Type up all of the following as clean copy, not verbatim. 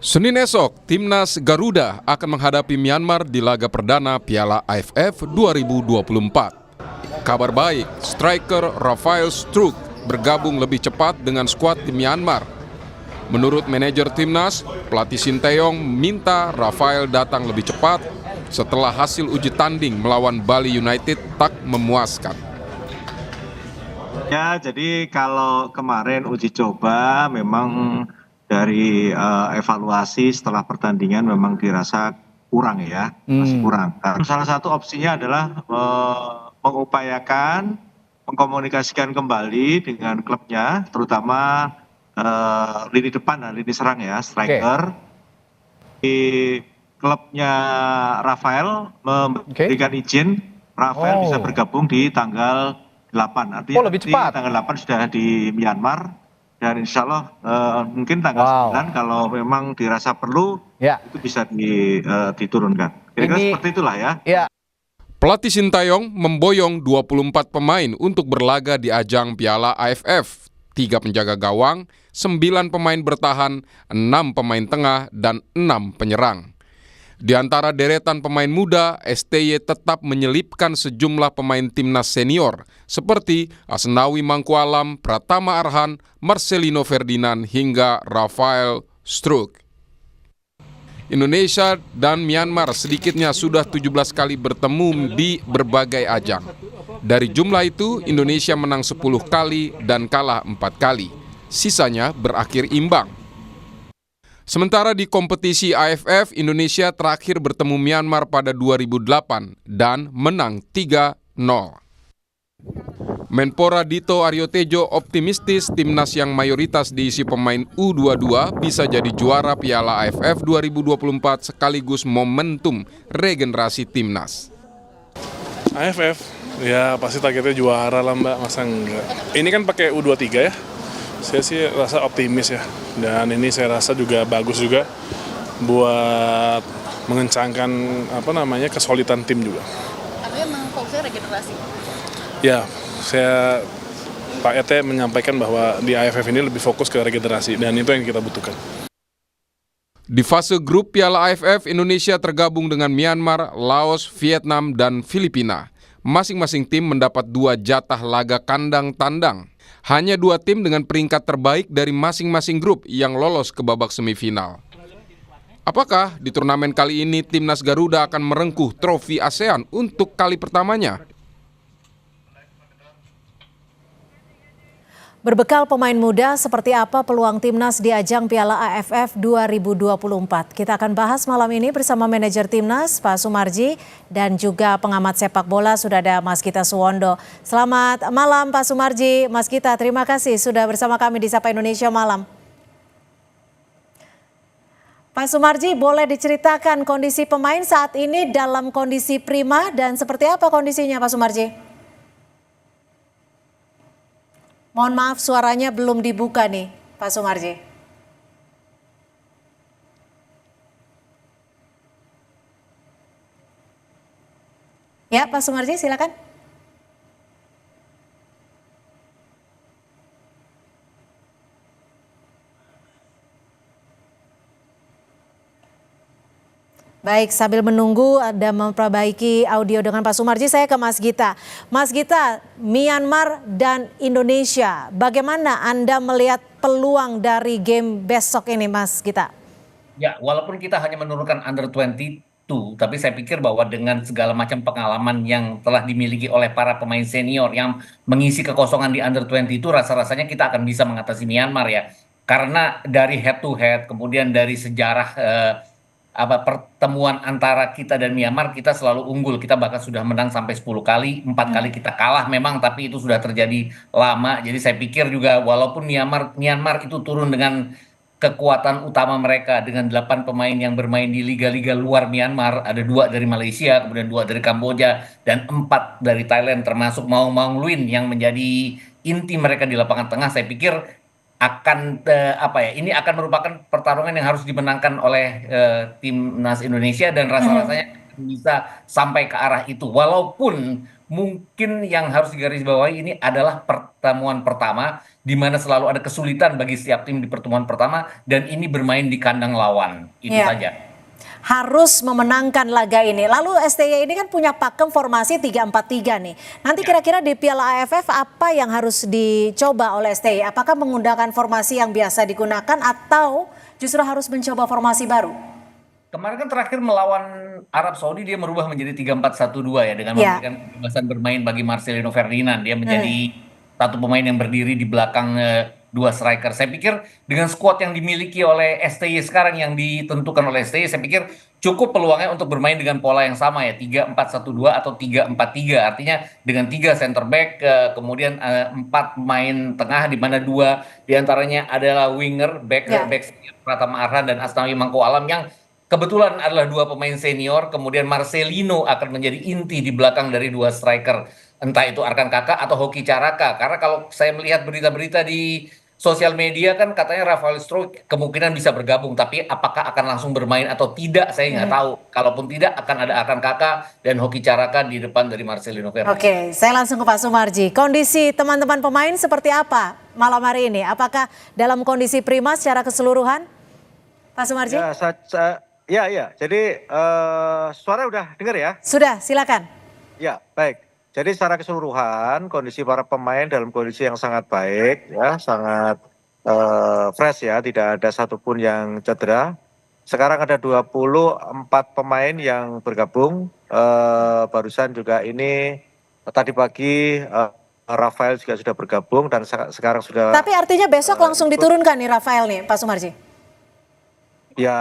Senin esok, Timnas Garuda akan menghadapi Myanmar di laga perdana Piala AFF 2024. Kabar baik, striker Rafael Struijk bergabung lebih cepat dengan skuad di Myanmar. Menurut manajer Timnas, pelatih Sinteyong minta Rafael datang lebih cepat setelah hasil uji tanding melawan Bali United tak memuaskan. Ya, jadi kalau kemarin uji coba memang dari evaluasi setelah pertandingan memang dirasa kurang ya, masih kurang. Nah, salah satu opsinya adalah mengupayakan mengkomunikasikan kembali dengan klubnya, terutama lini depan dan lini serang ya, striker. Di klubnya Rafael memberikan izin Rafael bisa bergabung di tanggal 8. Artinya lebih cepat. tanggal 8 sudah di Myanmar. Dan insya Allah mungkin tanggal 9 kalau memang dirasa perlu itu bisa diturunkan. Kira-kira seperti itulah ya. Pelatih Sinteyong memboyong 24 pemain untuk berlaga di ajang Piala AFF. 3 penjaga gawang, 9 pemain bertahan, 6 pemain tengah, dan 6 penyerang. Di antara deretan pemain muda, STY tetap menyelipkan sejumlah pemain timnas senior seperti Asnawi Mangkualam, Pratama Arhan, Marcelino Ferdinand hingga Rafael Struijk. Indonesia dan Myanmar sedikitnya sudah 17 kali bertemu di berbagai ajang. Dari jumlah itu, Indonesia menang 10 kali dan kalah 4 kali. Sisanya berakhir imbang. Sementara di kompetisi AFF, Indonesia terakhir bertemu Myanmar pada 2008 dan menang 3-0. Menpora Dito Aryo Tejo optimistis timnas yang mayoritas diisi pemain U22 bisa jadi juara Piala AFF 2024 sekaligus momentum regenerasi timnas. AFF, ya pasti targetnya juara lah Mbak, masa enggak. Ini kan pakai U23 ya. Saya sih rasa optimis ya, dan ini saya rasa juga bagus juga buat mengencangkan kesolidan tim juga. Artinya memang fokusnya regenerasi? Ya, Pak ET menyampaikan bahwa di AFF ini lebih fokus ke regenerasi dan itu yang kita butuhkan. Di fase grup Piala AFF, Indonesia tergabung dengan Myanmar, Laos, Vietnam, dan Filipina. Masing-masing tim mendapat 2 jatah laga kandang tandang. Hanya 2 tim dengan peringkat terbaik dari masing-masing grup yang lolos ke babak semifinal. Apakah di turnamen kali ini timnas Garuda akan merengkuh trofi ASEAN untuk kali pertamanya? Berbekal pemain muda, seperti apa peluang timnas di ajang Piala AFF 2024? Kita akan bahas malam ini bersama manajer timnas, Pak Sumarji, dan juga pengamat sepak bola, sudah ada Mas Gita Suwondo. Selamat malam Pak Sumarji, Mas Gita, terima kasih sudah bersama kami di Sapa Indonesia Malam. Pak Sumarji, boleh diceritakan kondisi pemain saat ini dalam kondisi prima dan seperti apa kondisinya Pak Sumarji? Mohon maaf suaranya belum dibuka nih, Pak Sumarji. Ya, Pak Sumarji silakan. Baik, sambil menunggu ada memperbaiki audio dengan Pak Sumarji, saya ke Mas Gita. Mas Gita, Myanmar dan Indonesia, bagaimana Anda melihat peluang dari game besok ini, Mas Gita? Ya, walaupun kita hanya menurunkan under 22, tapi saya pikir bahwa dengan segala macam pengalaman yang telah dimiliki oleh para pemain senior yang mengisi kekosongan di under 20 itu, rasa-rasanya kita akan bisa mengatasi Myanmar ya. Karena dari head to head, kemudian dari sejarah pertemuan antara kita dan Myanmar, kita selalu unggul. Kita bahkan sudah menang sampai 10 kali, 4 kali kita kalah memang, tapi itu sudah terjadi lama. Jadi saya pikir juga walaupun Myanmar itu turun dengan kekuatan utama mereka dengan 8 pemain yang bermain di liga-liga luar Myanmar, ada 2 dari Malaysia, kemudian 2 dari Kamboja, dan 4 dari Thailand, termasuk Maung Luin yang menjadi inti mereka di lapangan tengah. Saya pikir akan ini akan merupakan pertarungan yang harus dimenangkan oleh timnas Indonesia, dan rasa-rasanya bisa sampai ke arah itu. Walaupun mungkin yang harus digarisbawahi ini adalah pertemuan pertama di mana selalu ada kesulitan bagi setiap tim di pertemuan pertama dan ini bermain di kandang lawan. Itu Ya. saja. Harus memenangkan laga ini. Lalu STY ini kan punya pakem formasi 3-4-3 nih. Nanti kira-kira di Piala AFF apa yang harus dicoba oleh STY? Apakah menggunakan formasi yang biasa digunakan atau justru harus mencoba formasi baru? Kemarin kan terakhir melawan Arab Saudi dia merubah menjadi 3-4-1-2 ya dengan Ya. memberikan kebebasan bermain bagi Marcelino Ferdinand. Dia menjadi satu pemain yang berdiri di belakang dua striker. Saya pikir dengan skuad yang dimiliki oleh STY sekarang yang ditentukan oleh STY, saya pikir cukup peluangnya untuk bermain dengan pola yang sama ya 3-4-1-2 atau 3-4-3. Artinya dengan 3 center back, kemudian 4 pemain tengah di mana 2 diantaranya adalah winger back Ya. back Pratama Arhan dan Asnawi Mangko Alam yang kebetulan adalah 2 pemain senior, kemudian Marcelino akan menjadi inti di belakang dari 2 striker. Entah itu Arkan Kakak atau Hoki Caraka. Karena kalau saya melihat berita-berita di sosial media kan katanya Rafael Struijk kemungkinan bisa bergabung. Tapi apakah akan langsung bermain atau tidak saya nggak tahu. Kalaupun tidak akan ada Arkan Kakak dan Hoki Caraka di depan dari Marcelino Ferdinand. Oke, saya langsung ke Pak Sumarji. Kondisi teman-teman pemain seperti apa malam hari ini? Apakah dalam kondisi prima secara keseluruhan? Pak Sumarji? Ya. Jadi suara udah dengar ya? Sudah, silakan. Ya, baik. Jadi secara keseluruhan kondisi para pemain dalam kondisi yang sangat baik ya, sangat fresh ya, tidak ada satupun yang cedera. Sekarang ada 24 pemain yang bergabung. Barusan juga ini tadi pagi Rafael juga sudah bergabung dan sekarang sudah. Tapi artinya besok langsung diturunkan nih Rafael nih, Pak Sumarji? Ya,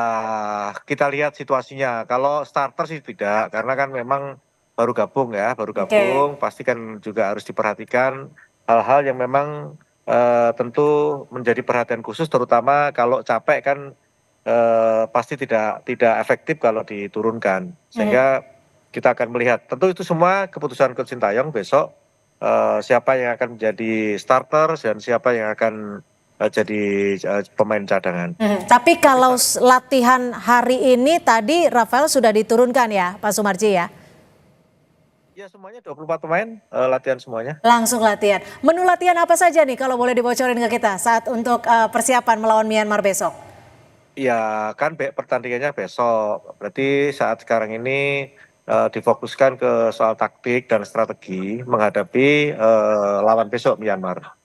kita lihat situasinya. Kalau starter sih tidak, karena kan memang baru gabung ya, pasti kan juga harus diperhatikan hal-hal yang memang tentu menjadi perhatian khusus, terutama kalau capek kan pasti tidak efektif kalau diturunkan. Sehingga kita akan melihat. Tentu itu semua keputusan Coach Sintayong besok siapa yang akan menjadi starter dan siapa yang akan jadi pemain cadangan. Tapi kalau latihan hari ini tadi Rafael sudah diturunkan ya Pak Sumarji ya? Ya semuanya 24 pemain latihan semuanya. Langsung latihan. Menu latihan apa saja nih kalau boleh dibocorin ke kita saat untuk persiapan melawan Myanmar besok? Ya kan pertandingannya besok. Berarti saat sekarang ini difokuskan ke soal taktik dan strategi menghadapi lawan besok Myanmar.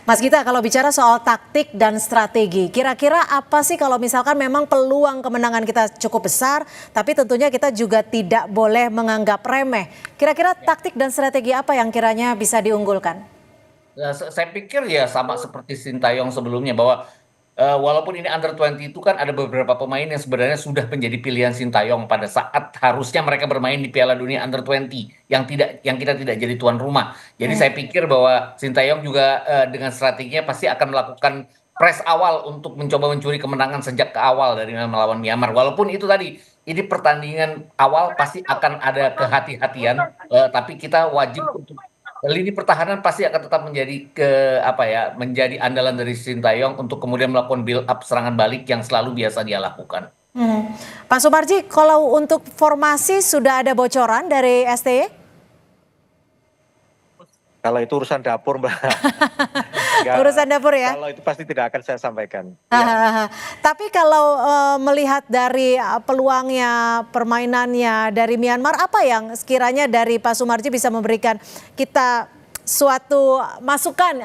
Mas Gita, kalau bicara soal taktik dan strategi, kira-kira apa sih kalau misalkan memang peluang kemenangan kita cukup besar, tapi tentunya kita juga tidak boleh menganggap remeh. Kira-kira taktik dan strategi apa yang kiranya bisa diunggulkan? Saya pikir ya sama seperti Sintayong sebelumnya bahwa walaupun ini under 20 itu kan ada beberapa pemain yang sebenarnya sudah menjadi pilihan Sintayong pada saat harusnya mereka bermain di Piala Dunia under 20 yang kita tidak jadi tuan rumah. Jadi saya pikir bahwa Sintayong juga dengan strateginya pasti akan melakukan press awal untuk mencoba mencuri kemenangan sejak ke awal dari melawan Myanmar. Walaupun itu tadi ini pertandingan awal pasti akan ada kehati-hatian, tapi kita wajib untuk lini pertahanan pasti akan tetap menjadi andalan dari Sintayong untuk kemudian melakukan build up serangan balik yang selalu biasa dia lakukan. Pak Sumarji, kalau untuk formasi sudah ada bocoran dari STY? Kalau itu urusan dapur, Mbak. Urusan dapur ya? Kalau itu pasti tidak akan saya sampaikan. Tapi kalau melihat dari peluangnya, permainannya dari Myanmar, apa yang sekiranya dari Pak Sumarji bisa memberikan kita suatu masukan,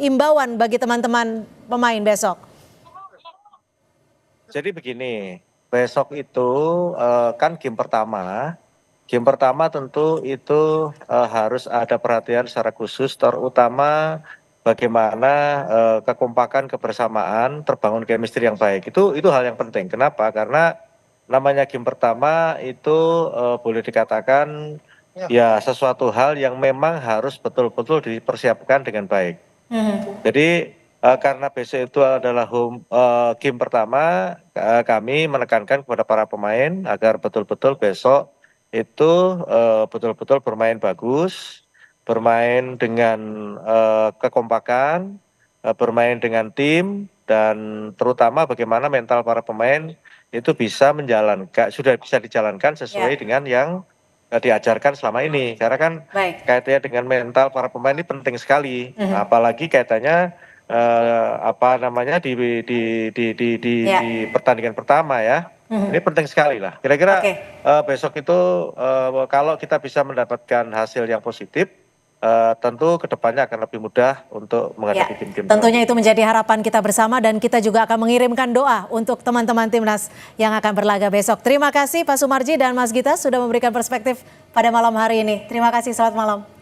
imbauan bagi teman-teman pemain besok? Jadi begini, besok itu kan game pertama. Game pertama tentu itu harus ada perhatian secara khusus, terutama bagaimana kekompakan, kebersamaan, terbangun chemistry yang baik. Itu hal yang penting. Kenapa? Karena namanya game pertama itu boleh dikatakan ya sesuatu hal yang memang harus betul-betul dipersiapkan dengan baik. Jadi karena besok itu adalah game pertama, kami menekankan kepada para pemain agar betul-betul besok itu betul-betul bermain bagus, bermain dengan kekompakan, bermain dengan tim, dan terutama bagaimana mental para pemain itu sudah bisa dijalankan sesuai dengan yang diajarkan selama ini. Karena kan Baik. kaitannya dengan mental para pemain ini penting sekali, apalagi kaitannya di pertandingan pertama ya. Ini penting sekali lah. Kira-kira besok itu kalau kita bisa mendapatkan hasil yang positif, tentu kedepannya akan lebih mudah untuk menghadapi tim-tim. Tentunya itu menjadi harapan kita bersama dan kita juga akan mengirimkan doa untuk teman-teman timnas yang akan berlaga besok. Terima kasih Pak Sumarji dan Mas Gita sudah memberikan perspektif pada malam hari ini. Terima kasih, selamat malam.